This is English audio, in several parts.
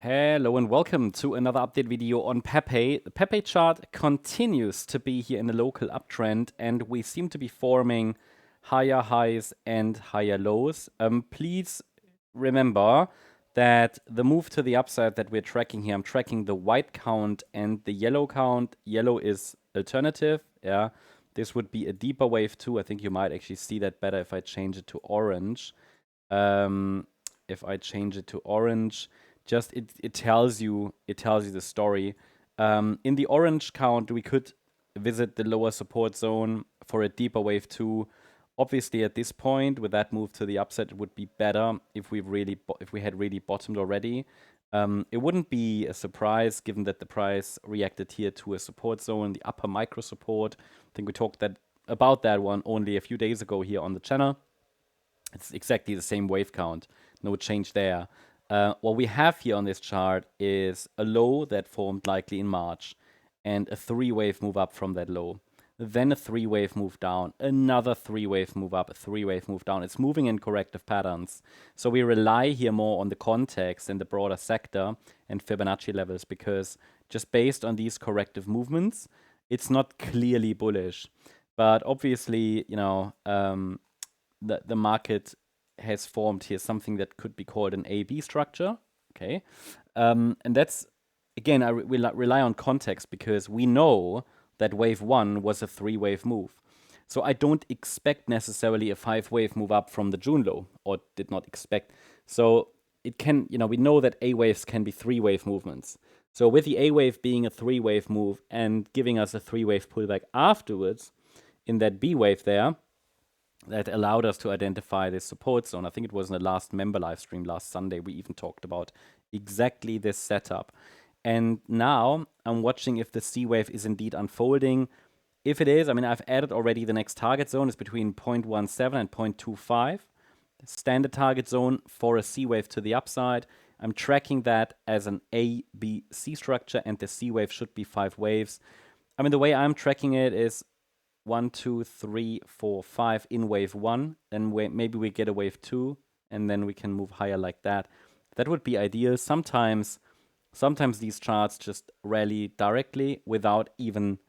Hello and welcome to another update video on PEPE. The PEPE chart continues to be here in a local uptrend, and we seem to be forming higher highs and higher lows. Please remember that the move to the upside that we're tracking here, I'm tracking the white count and the yellow count. Yellow is alternative, yeah. This would be a deeper wave too. I think you might actually see that better if I change it to orange. If I change it to orange, just it tells you the story. In the orange count, we could visit the lower support zone for a deeper wave too. Obviously, at this point, with that move to the upside, it would be better if we had really bottomed already. It wouldn't be a surprise given that the price reacted here to a support zone, the upper micro support. I think we talked about that one only a few days ago here on the channel. It's exactly the same wave count, no change there. What we have here on this chart is a low that formed likely in March and a three-wave move up from that low. Then a three-wave move down, another three-wave move up, a three-wave move down. It's moving in corrective patterns. So we rely here more on the context and the broader sector and Fibonacci levels because just based on these corrective movements, it's not clearly bullish. But obviously, you know, the market has formed here something that could be called an A-B structure, okay? And that's, again, I rely on context because we know that wave one was a three-wave move. So I don't expect necessarily a five-wave move up from the June low, or did not expect. So it can, you know, we know that A waves can be three-wave movements. So with the A wave being a three-wave move and giving us a three-wave pullback afterwards in that B wave there, that allowed us to identify this support zone. I think it was in the last member live stream last Sunday. We even talked about exactly this setup. And now I'm watching if the C wave is indeed unfolding. If it is, I mean, I've added already the next target zone is between 0.17 and 0.25. Standard target zone for a C wave to the upside. I'm tracking that as an A, B, C structure, and the C wave should be 5 waves. I mean, the way I'm tracking it is 1, 2, 3, 4, 5 in wave 1. Then maybe we get a wave 2, and then we can move higher like that. That would be ideal. Sometimes these charts just rally directly without even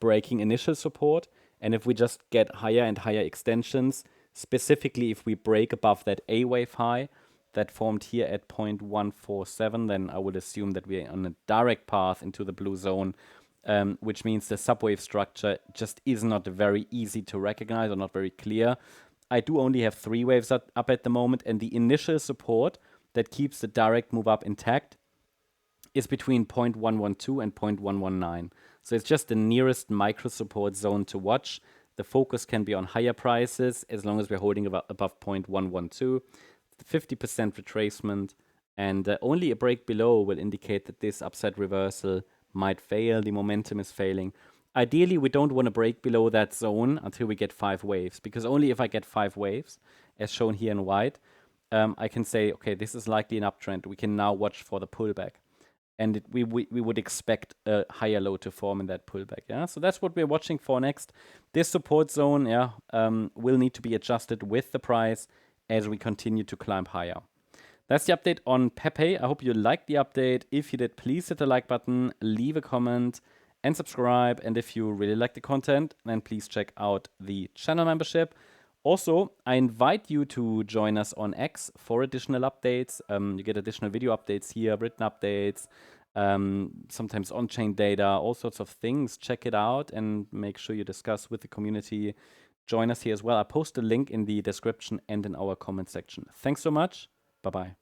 breaking initial support. And if we just get higher and higher extensions, specifically if we break above that A wave high that formed here at 0.147, then I would assume that we're on a direct path into the blue zone. Which means the subwave structure just is not very easy to recognize or not very clear. I do only have 3 waves up at the moment, and the initial support that keeps the direct move up intact is between 0.112 and 0.119. So it's just the nearest micro support zone to watch. The focus can be on higher prices as long as we're holding above 0.112. 50% retracement, and only a break below will indicate that this upside reversal might fail, the momentum is failing. Ideally, we don't want to break below that zone until we get 5 waves, because only if I get 5 waves, as shown here in white, I can say, okay, this is likely an uptrend. We can now watch for the pullback. And we would expect a higher low to form in that pullback, yeah? So that's what we're watching for next. This support zone, yeah, will need to be adjusted with the price as we continue to climb higher. That's the update on PEPE. I hope you liked the update. If you did, please hit the like button, leave a comment, and subscribe. And if you really like the content, then please check out the channel membership. Also, I invite you to join us on X for additional updates. You get additional video updates here, written updates, sometimes on-chain data, all sorts of things. Check it out and make sure you discuss with the community. Join us here as well. I post a link in the description and in our comment section. Thanks so much. Bye-bye.